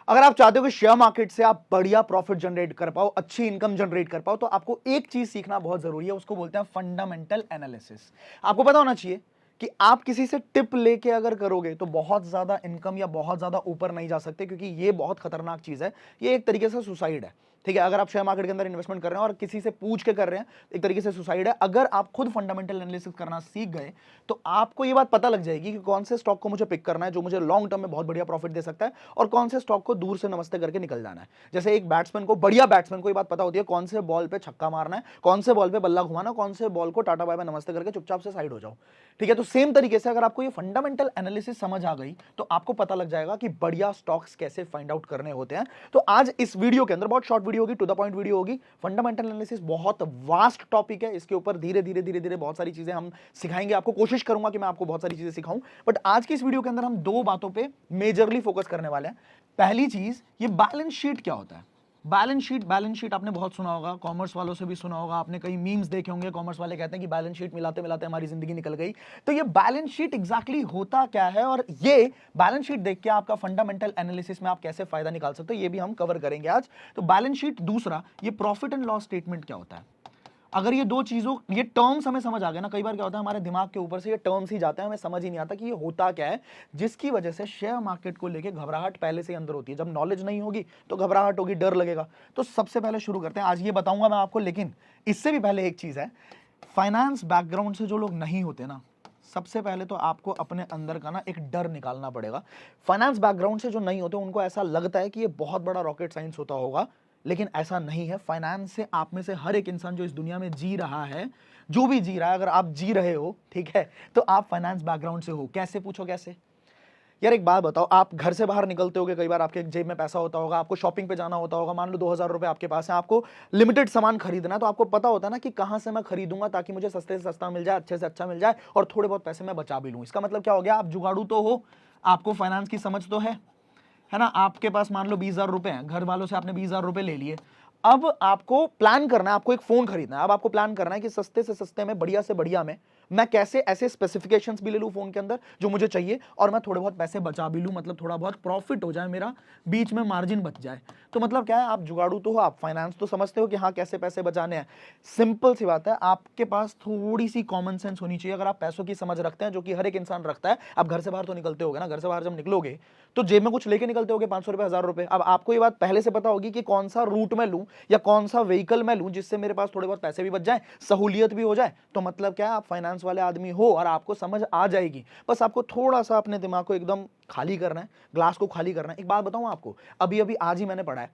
अगर आप चाहते हो कि शेयर मार्केट से आप बढ़िया प्रॉफिट जनरेट कर पाओ, अच्छी इनकम जनरेट कर पाओ, तो आपको एक चीज सीखना बहुत जरूरी है, उसको बोलते हैं फंडामेंटल एनालिसिस। आपको पता होना चाहिए कि आप किसी से टिप लेके अगर करोगे तो बहुत ज्यादा इनकम या बहुत ज्यादा ऊपर नहीं जा सकते, क्योंकि ये बहुत खतरनाक चीज है। ये एक तरीके से सुसाइड है। ठीक है, अगर आप शेयर मार्केट के अंदर इन्वेस्टमेंट कर रहे हैं और किसी से पूछ के कर रहे हैं, एक तरीके से सुसाइड है। अगर आप खुद फंडामेंटल एनालिसिस करना सीख गए तो आपको ये बात पता लग जाएगी कि कौन से स्टॉक को मुझे पिक करना है जो मुझे लॉन्ग टर्म में बहुत बढ़िया प्रॉफिट दे सकता है, और कौन से स्टॉक को दूर से नमस्ते करके निकल जाना है। जैसे एक बैट्समैन को, बढ़िया बैट्समैन को ये बात पता होती है कौन से बॉल पे छक्का मारना है, कौन से बॉल पे बल्ला घुमाना, कौन से बॉल को टाटा बाय बाय नमस्ते करके चुपचाप से साइड हो जाओ। ठीक है, तो सेम तरीके से अगर आपको ये फंडामेंटल एनालिसिस समझ आ गई तो आपको पता लग जाएगा कि बढ़िया स्टॉक्स कैसे फाइंड आउट करने होते हैं। तो आज इस वीडियो के अंदर बहुत शॉर्ट वीडियो होगी, टू द पॉइंट वीडियो होगी। फंडामेंटल एनालिसिस बहुत वास्ट टॉपिक है, इसके ऊपर धीरे धीरे धीरे धीरे बहुत सारी चीजें हम सिखाएंगे आपको। कोशिश करूंगा कि मैं आपको बहुत सारी चीजें सिखाऊं, बट आज की इस वीडियो के अंदर हम दो बातों पे मेजरली फोकस करने वाले हैं। पहली चीज, ये बैलेंस शीट क्या होता है। बैलेंस शीट आपने बहुत सुना होगा, कॉमर्स वालों से भी सुना होगा, आपने कई मीम्स देखे होंगे। कॉमर्स वाले कहते हैं कि बैलेंस शीट मिलाते मिलाते हमारी जिंदगी निकल गई। तो ये बैलेंस शीट एग्जैक्टली होता क्या है, और ये बैलेंस शीट देख के आपका फंडामेंटल एनालिसिस में आप कैसे फायदा निकाल सकते हो, ये भी हम कवर करेंगे आज। तो बैलेंस शीट। दूसरा, ये प्रॉफिट एंड लॉस स्टेटमेंट क्या होता है। अगर ये दो चीजों, ये टर्म्स हमें समझ आ गए ना, कई बार क्या होता है हमारे दिमाग के ऊपर से ये टर्म्स ही जाते हैं, हमें समझ ही नहीं आता कि ये होता क्या है, जिसकी वजह से शेयर मार्केट को लेके घबराहट पहले से ही अंदर होती है। जब नॉलेज नहीं होगी तो घबराहट होगी, डर लगेगा। तो सबसे पहले शुरू करते हैं, आज ये बताऊंगा मैं आपको, लेकिन इससे भी पहले एक चीज है। फाइनेंस बैकग्राउंड से जो लोग नहीं होते ना, सबसे पहले तो आपको अपने अंदर का ना एक डर निकालना पड़ेगा। फाइनेंस बैकग्राउंड से जो नहीं होते उनको ऐसा लगता है कि ये बहुत बड़ा रॉकेट साइंस होता होगा, लेकिन ऐसा नहीं है। फाइनेंस से आप में से हर एक इंसान जो इस दुनिया में जी रहा है, जो भी जी रहा है, अगर आप जी रहे हो, ठीक है, तो आप फाइनेंस बैकग्राउंड से हो। कैसे, पूछो कैसे। यार एक बात बताओ, आप घर से बाहर निकलते होगे, कई बार आपके जेब में पैसा होता होगा, आपको शॉपिंग पे जाना होता होगा, मान लो 2000 रुपए आपके पास है, आपको लिमिटेड सामान खरीदना है, तो आपको पता होता है ना कि कहां से मैं खरीदूंगा ताकि मुझे सस्ते से सस्ता मिल जाए, अच्छे से अच्छा मिल जाए, और थोड़े बहुत पैसे मैं बचा भी लूं। इसका मतलब क्या हो गया, आप जुगाड़ू तो हो, आपको फाइनेंस की समझ तो है ना। आपके पास मान लो 20,000 रुपए हैं, घर वालों से आपने 20,000 रुपए ले लिए। अब आपको प्लान करना है, आपको एक फोन खरीदना है। अब आपको प्लान करना है कि सस्ते से सस्ते में, बढ़िया से बढ़िया में मैं कैसे ऐसे स्पेसिफिकेशंस भी ले लूं फोन के अंदर जो मुझे चाहिए, और मैं थोड़े बहुत पैसे बचा भी लूं, मतलब थोड़ा बहुत प्रॉफिट हो जाए, मेरा बीच में मार्जिन बच जाए। तो मतलब क्या है, आप जुगाड़ू तो हो, आप फाइनेंस तो समझते हो कि हाँ कैसे पैसे बचाने हैं। सिंपल सी बात है, आपके पास थोड़ी सी कॉमन सेंस होनी चाहिए। अगर आप पैसों की समझ रखते हैं, जो कि हर एक इंसान रखता है, आप घर से बाहर तो निकलते होगे ना, घर से बाहर जब निकलोगे तो जेब में कुछ लेके निकलते होगे, 500 रुपए, 1000 रुपए। अब आपको ये बात पहले से पता होगी कि कौन सा रूट में लूं या कौन सा व्हीकल में लूं जिससे मेरे पास थोड़े बहुत पैसे भी बच जाए, सहूलियत भी हो जाए। तो मतलब क्या है, आप फाइनेंस वाले आदमी हो और आपको समझ आ जाएगी। बस आपको थोड़ा सा अपने दिमाग को एकदम खाली करना है, ग्लास को खाली करना है। एक बात बताऊं आपको, अभी अभी आज ही मैंने पढ़ा है,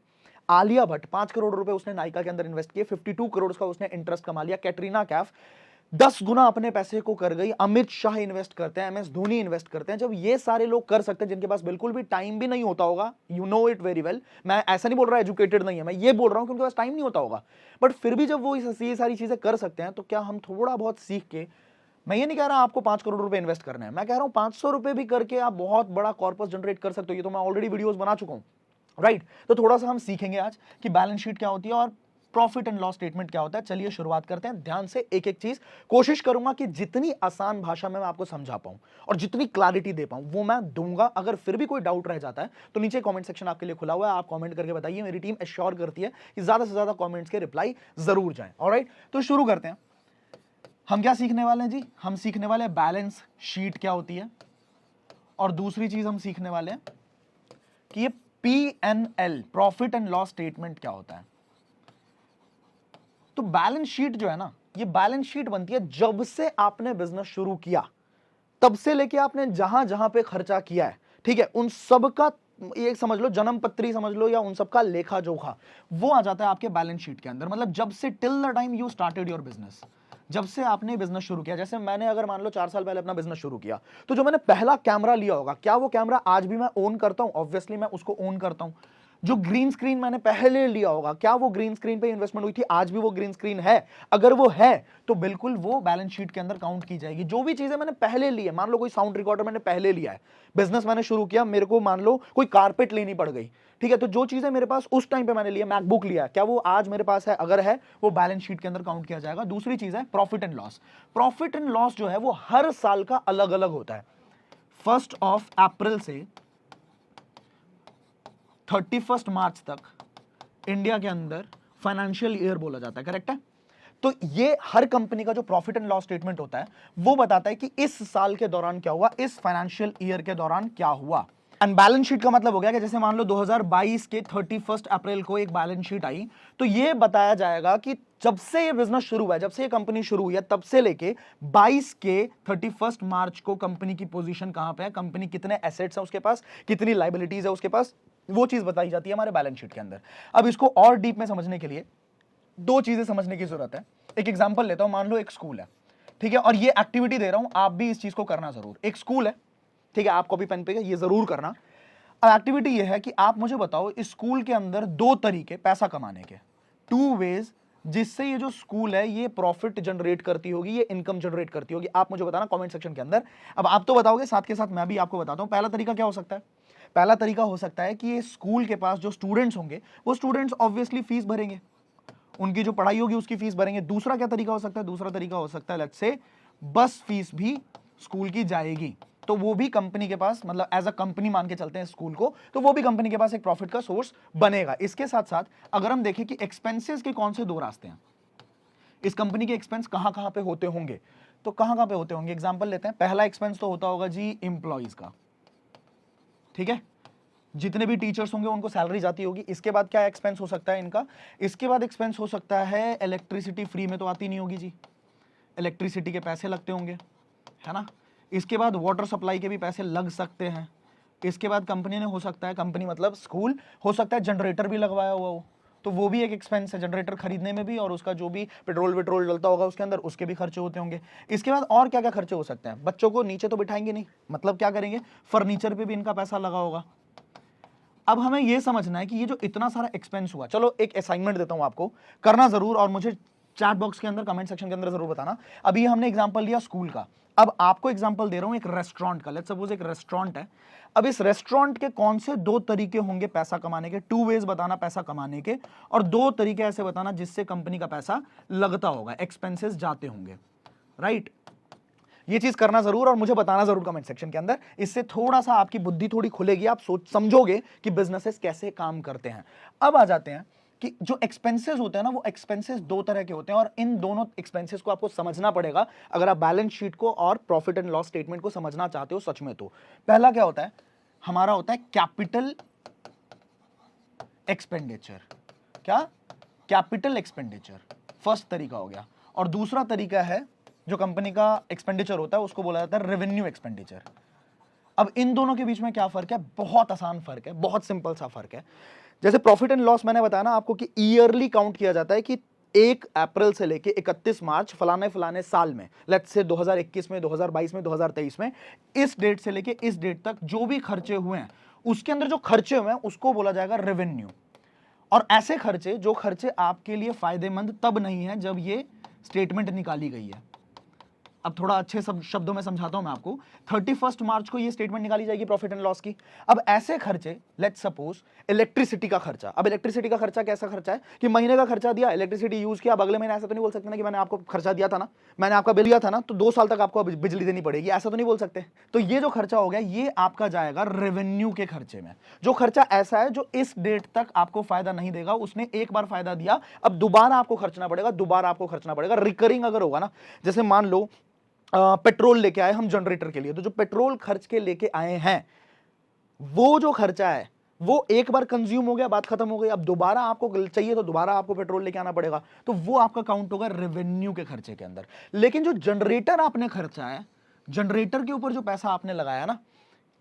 आलिया भट्ट 5 करोड़ रुपए उसने नायका के अंदर इन्वेस्ट किए, 52 करोड़ का उसने इंटरेस्ट कमा लिया। कैटरीना कैफ 10 गुना अपने पैसे को कर गई। अमित शाह इन्वेस्ट करते हैं, एमएस धोनी इन्वेस्ट करते हैं। जब ये सारे लोग कर सकते हैं जिनके पास बिल्कुल भी टाइम भी नहीं होता होगा, you know it very well, मैं ऐसा नहीं बोल रहा एजुकेटेड नहीं है, मैं ये बोल रहा हूं कि उनके पास टाइम नहीं होता होगा, बट फिर भी जब वो ये सारी चीजें कर सकते हैं, तो क्या हम थोड़ा बहुत सीख के, मैं ये नहीं कह रहा आपको 5 करोड़ रुपए इन्वेस्ट करना है, मैं कह रहा हूं 500 रुपए भी करके आप बहुत बड़ा कॉर्पस जनरेट कर सकते हो। ये तो मैं ऑलरेडी वीडियोस बना चुका हूं, राइट। तो थोड़ा सा हम सीखेंगे आज कि बैलेंस शीट क्या होती है और प्रॉफिट एंड लॉस स्टेटमेंट क्या होता है। चलिए शुरुआत करते हैं, ध्यान से एक एक चीज। कोशिश करूंगा कि जितनी आसान भाषा में मैं आपको समझा पाऊं और जितनी क्लैरिटी दे पाऊं वो मैं दूंगा। अगर फिर भी कोई डाउट रह जाता है तो नीचे कमेंट सेक्शन आपके लिए खुला हुआ है, आप कमेंट करके बताइए। मेरी टीम एश्योर करती है कि ज्यादा से ज्यादा कमेंट्स के रिप्लाई जरूर जाएं। ऑलराइट, तो शुरू करते हैं। हम क्या सीखने वाले हैं जी, हम सीखने वाले हैं बैलेंस शीट क्या होती है, और दूसरी चीज हम सीखने वाले हैं कि ये PNL, profit and loss statement क्या होता है। तो बैलेंस शीट जो है ना, ये बैलेंस शीट बनती है जब से आपने बिजनेस शुरू किया, तब से लेके आपने जहां जहां पे खर्चा किया है, ठीक है, उन सब का ये समझ लो, जन्म पत्री समझ लो, या उन सब का लेखा जोखा, वो आ जाता है आपके बैलेंस शीट के अंदर। मतलब जब से till the time you started your business, जब से आपने बिजनेस शुरू किया। जैसे मैंने अगर मान लो 4 साल पहले अपना बिजनेस शुरू किया, तो जो मैंने पहला कैमरा लिया होगा, क्या वो कैमरा आज भी मैं ओन करता हूं? ऑब्वियसली मैं उसको ओन करता हूं। जो ग्रीन स्क्रीन मैंने पहले लिया होगा, क्या वो ग्रीन स्क्रीन पे इन्वेस्टमेंट हुई थी? आज भी वो ग्रीन स्क्रीन है? अगर वो है तो बिल्कुल वो बैलेंस शीट के अंदर काउंट की जाएगी। जो भी चीजें मैंने पहले ली है, मान लो कोई साउंड रिकॉर्डर मैंने पहले लिया है, बिजनेस मैंने शुरू किया, मेरे को मान लो कोई कारपेट लेनी पड़ गई, ठीक है, तो जो चीजें मेरे पास उस टाइम पे मैंने लिया, मैकबुक लिया, क्या वो आज मेरे पास है? अगर है, वो बैलेंस शीट के अंदर काउंट किया जाएगा। दूसरी चीज है profit and loss. Profit and loss जो है वो हर साल का अलग अलग होता है। 1 अप्रैल से 31 मार्च तक इंडिया के अंदर फाइनेंशियल ईयर बोला जाता है, करेक्ट है? तो ये हर कंपनी का जो प्रॉफिट एंड लॉस स्टेटमेंट होता है वो बताता है कि इस साल के दौरान क्या हुआ, इस फाइनेंशियल ईयर के दौरान क्या हुआ। एंड बैलेंस शीट का मतलब हो गया कि जैसे मान लो 2022 के 31 अप्रैल को एक बैलेंस शीट आई, तो ये बताया जाएगा कि जब से ये बिजनेस शुरू हुआ है, जब से ये कंपनी शुरू हुई है, तब से लेके 22 के 31 मार्च को कंपनी की पोजीशन कहां पे है, कंपनी कितने एसेट्स है उसके पास, कितनी लाइबिलिटीज है उसके पास, वो चीज बताई जाती है हमारे बैलेंस शीट के अंदर। अब इसको और डीप में समझने के लिए दो चीजें समझने की जरूरत है। एक एग्जांपल लेता हूं, मान लो एक स्कूल है, ठीक है, और ये एक्टिविटी दे रहा हूं, आप भी इस चीज को करना जरूर। एक स्कूल है, ठीक है, आप कॉपी पेन पे ये जरूर करना। अब एक्टिविटी ये है कि आप मुझे बताओ इस स्कूल के अंदर दो तरीके पैसा कमाने के, टू वेज, जिससे ये जो स्कूल है ये प्रॉफिट जनरेट करती होगी, ये इनकम जनरेट करती होगी। आप मुझे बताना कमेंट सेक्शन के अंदर। अब आप तो बताओगे, साथ के साथ मैं भी आपको बताता हूं। पहला तरीका क्या हो सकता है? पहला तरीका हो सकता है कि ये स्कूल के पास जो स्टूडेंट्स होंगे वो स्टूडेंट्स ऑब्वियसली फीस भरेंगे, उनकी जो पढ़ाई होगी उसकी फीस भरेंगे। दूसरा क्या तरीका हो सकता है? दूसरा तरीका हो सकता है लेट्स से बस फीस भी स्कूल की जाएगी, तो वो भी कंपनी के पास, मतलब एज अ कंपनी मान के चलते हैं स्कूल को, तो वो भी कंपनी के पास एक प्रॉफिट का सोर्स बनेगा। इसके साथ साथ अगर हम देखें कि एक्सपेंसेस के कौन से दो रास्ते हैं, इस कंपनी के एक्सपेंस कहां कहां पे होते होंगे, तो कहां कहां पे होते होंगे। एग्जांपल लेते हैं, पहला एक्सपेंस तो होता होगा जी एम्प्लॉइज का, ठीक है, जितने भी टीचर्स होंगे उनको सैलरी जाती होगी। इसके बाद क्या एक्सपेंस हो सकता है इनका? इसके बाद एक्सपेंस हो सकता है इलेक्ट्रिसिटी, फ्री में तो आती नहीं होगी जी, इलेक्ट्रिसिटी के पैसे लगते होंगे, है ना। इसके बाद वाटर सप्लाई के भी पैसे लग सकते हैं। इसके बाद कंपनी ने, हो सकता है, कंपनी मतलब स्कूल, हो सकता है जनरेटर भी लगवाया हुआ हो, तो वो भी एक एक्सपेंस है, जनरेटर खरीदने में भी, और उसका जो भी पेट्रोल वेट्रोल डलता होगा उसके अंदर, उसके भी खर्चे होते होंगे। इसके बाद और क्या क्या खर्चे हो सकते हैं? बच्चों को नीचे तो बिठाएंगे नहीं, मतलब क्या करेंगे, फर्नीचर पे भी इनका पैसा लगा होगा। अब हमें यह समझना है कि ये जो इतना सारा एक्सपेंस हुआ, चलो एक असाइनमेंट देता हूं आपको, करना जरूर, और मुझे चैट बॉक्स के अंदर, कमेंट सेक्शन के अंदर जरूर बताना। अभी हमने एग्जांपल लिया स्कूल का, अब आपको एग्जांपल दे रहा हूं एक रेस्टोरेंट का। लेट्स सपोज एक रेस्टोरेंट है। अब इस रेस्टोरेंट के कौन से दो तरीके होंगे पैसा कमाने के, टू वेज बताना पैसा कमाने के, और दो तरीके ऐसे बताना जिससे कंपनी का पैसा लगता होगा, एक्सपेंसेस जाते होंगे, राइट। ये चीज करना जरूर और मुझे बताना जरूर कमेंट सेक्शन के अंदर। इससे थोड़ा सा आपकी बुद्धि थोड़ी खुलेगी, आप सोच समझोगे कि बिजनेसेस कैसे काम करते हैं। अब आ जाते हैं कि जो एक्सपेंसेस होते हैं ना, वो एक्सपेंसेस दो तरह के होते हैं, और इन दोनों एक्सपेंसेस को आपको समझना पड़ेगा अगर आप बैलेंस शीट को और प्रॉफिट एंड लॉस स्टेटमेंट को समझना चाहते हो सच में। तो पहला क्या होता है हमारा, होता है कैपिटल एक्सपेंडिचर। क्या? कैपिटल एक्सपेंडिचर, फर्स्ट तरीका हो गया। और दूसरा तरीका है, जो कंपनी का एक्सपेंडिचर होता है उसको बोला जाता है रेवेन्यू एक्सपेंडिचर। अब इन दोनों के बीच में क्या फर्क है? बहुत आसान फर्क है, बहुत सिंपल सा फर्क है। जैसे प्रॉफिट एंड लॉस मैंने बताया ना आपको कि ईयरली काउंट किया जाता है कि 1 अप्रैल से लेके 31 मार्च फलाने फलाने साल में, लेट्स से 2021 में, 2022 में, 2023 में, इस डेट से लेके इस डेट तक जो भी खर्चे हुए हैं उसके अंदर जो खर्चे हुए हैं उसको बोला जाएगा रेवेन्यू। और ऐसे खर्चे, जो खर्चे आपके लिए फायदेमंद तब नहीं है जब ये स्टेटमेंट निकाली गई है। अब थोड़ा अच्छे शब्दों में समझाता हूं मैं आपको। 31 मार्च को ये स्टेटमेंट निकाली जाएगी प्रॉफिट एंड लॉस की। अब ऐसे खर्चे, लेट्स सपोज इलेक्ट्रिसिटी का खर्चा। अब इलेक्ट्रिसिटी का खर्चा कैसा खर्चा है कि महीने का खर्चा दिया, इलेक्ट्रिसिटी यूज किया, अब अगले महीने ऐसा तो नहीं बोल सकते ना कि मैंने आपको खर्चा दिया था ना, मैंने आपका बिल दिया था ना, तो 2 साल तक आपको बिजली देनी पड़ेगी, ऐसा तो नहीं बोल सकते। तो ये जो खर्चा हो गया ये आपका जाएगा रेवेन्यू के खर्चे में। जो खर्चा ऐसा है जो इस डेट तक आपको फायदा नहीं देगा, उसने एक बार फायदा दिया, अब दोबारा आपको खर्चना पड़ेगा, दोबारा आपको खर्चना पड़ेगा। रिकरिंग अगर होगा ना, जैसे मान लो पेट्रोल लेके आए हम जनरेटर के लिए, तो जो पेट्रोल खर्च के लेके आए हैं वो जो खर्चा है वो एक बार कंज्यूम हो गया, बात खत्म हो गई। अब दोबारा आपको चाहिए तो दोबारा आपको पेट्रोल लेके आना पड़ेगा, तो वो आपका काउंट होगा रेवेन्यू के खर्चे के अंदर। लेकिन जो जनरेटर आपने खर्चा है, जनरेटर के ऊपर जो पैसा आपने लगाया ना,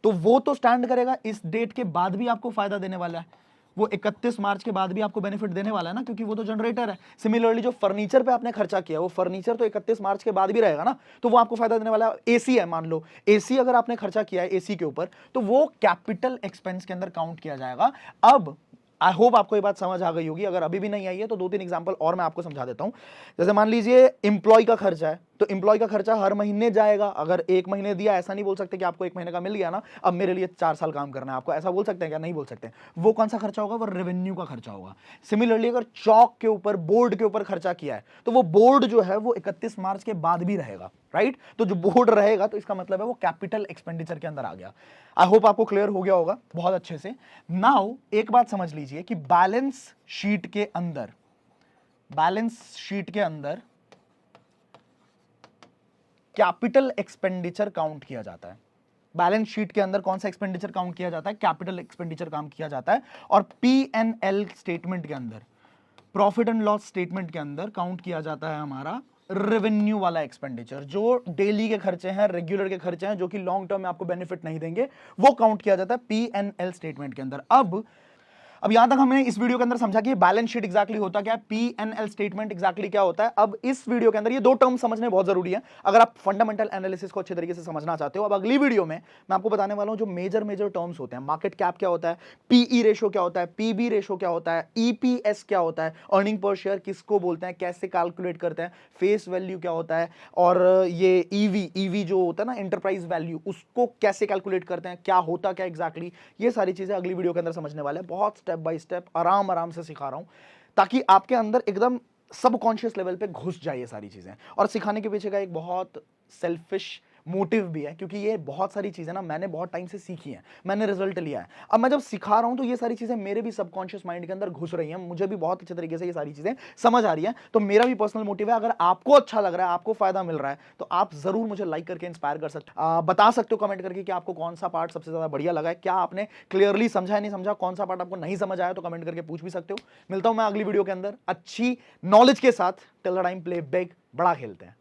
तो वो तो स्टैंड करेगा, इस डेट के बाद भी आपको फायदा देने वाला है, वो 31 मार्च के बाद भी आपको बेनिफिट देने वाला है ना, क्योंकि वो तो जनरेटर है। सिमिलरली जो फर्नीचर पे आपने खर्चा किया, वो फर्नीचर तो 31 मार्च के बाद भी रहेगा ना, तो वो आपको फायदा देने वाला है। एसी है, मान लो एसी अगर आपने खर्चा किया है एसी के ऊपर, तो वो कैपिटल एक्सपेंस के अंदर काउंट किया जाएगा। अब आई होप आपको ये बात समझ आ गई होगी, अगर अभी भी नहीं आई है तो 2-3 एग्जांपल और मैं आपको समझा देता हूं। जैसे मान लीजिए एम्प्लॉय का खर्चा है, तो एम्प्लॉय का खर्चा हर महीने जाएगा। अगर एक महीने दिया, ऐसा नहीं बोल सकते कि आपको एक महीने का मिल गया ना, अब मेरे लिए 4 साल काम करना है आपको, ऐसा बोल सकते हैं क्या? नहीं बोल सकते। वो कौन सा खर्चा होगा? वो रेवेन्यू का खर्चा होगा। सिमिलरली अगर चौक के ऊपर, बोर्ड के ऊपर खर्चा किया है तो वो बोर्ड जो है वो 31 मार्च के बाद भी रहेगा, राइट? तो जो बोर्ड रहेगा तो इसका मतलब है वो कैपिटल एक्सपेंडिचर के अंदर आ गया। आई होप आपको क्लियर हो गया होगा बहुत अच्छे से। नाउ एक बात समझ लीजिए कि बैलेंस शीट के अंदर कैपिटल एक्सपेंडिचर काउंट किया जाता है। बैलेंस शीट के अंदर कौन सा एक्सपेंडिचर काउंट किया जाता है? कैपिटल एक्सपेंडिचर काउंट किया जाता है। और P&L स्टेटमेंट के अंदर, प्रॉफिट एंड लॉस स्टेटमेंट के अंदर काउंट किया जाता है हमारा रेवेन्यू वाला एक्सपेंडिचर, जो डेली के खर्चे हैं, रेगुलर के खर्चे हैं, जो कि लॉन्ग टर्म में आपको बेनिफिट नहीं देंगे, वो काउंट किया जाता है P&L स्टेटमेंट के अंदर। अब यहां तक हमने इस वीडियो के अंदर समझा कि बैलेंस शीट एग्जैक्टली होता क्या है, P&L स्टेटमेंट एग्जैक्टली क्या होता है। अब इस वीडियो के अंदर ये दो टर्म समझने बहुत जरूरी है अगर आप फंडामेंटल एनालिसिस को अच्छे तरीके से समझना चाहते हो। अब अगली वीडियो में मैं आपको बताने वाला हूं जो मेजर टर्म्स होते हैं। मार्केट कैप क्या होता है, पीई रेशो क्या होता है, पीबी रेशो क्या होता है, ईपीएस क्या होता है, अर्निंग पर शेयर किसको बोलते हैं, कैसे कैलकुलेट करते हैं, फेस वैल्यू क्या होता है, और ये ईवी जो होता है ना, एंटरप्राइज वैल्यू, उसको कैसे कैलकुलेट करते हैं, क्या होता क्या एग्जैक्टली, ये सारी चीजें अगली वीडियो के अंदर समझने वाले हैं। बहुत स्टेप बाय स्टेप आराम से सिखा रहा हूं ताकि आपके अंदर एकदम सबकॉन्शियस लेवल पे घुस जाए ये सारी चीजें। और सिखाने के पीछे का एक बहुत सेल्फिश मोटिव भी है, क्योंकि ये बहुत सारी चीजें ना मैंने बहुत टाइम से सीखी हैं, मैंने रिजल्ट लिया है। अब मैं जब सिखा रहा हूं तो ये सारी चीजें मेरे भी सबकॉन्शियस माइंड के अंदर घुस रही हैं, मुझे भी बहुत अच्छे तरीके से ये सारी चीजें समझ आ रही हैं। तो मेरा भी पर्सनल मोटिव है, अगर आपको अच्छा लग रहा है, आपको फायदा मिल रहा है, तो आप जरूर मुझे लाइक करके इंस्पायर कर सकते, बता सकते हो कमेंट करके कि आपको कौन सा पार्ट सबसे ज्यादा बढ़िया लगा है, क्या आपने क्लियरली समझा है, नहीं समझा, कौन सा पार्ट आपको नहीं समझ आया, तो कमेंट करके पूछ भी सकते हो। मिलता हूं मैं अगली वीडियो के अंदर अच्छी नॉलेज के साथ। Till the time, play big, बड़ा खेलते हैं।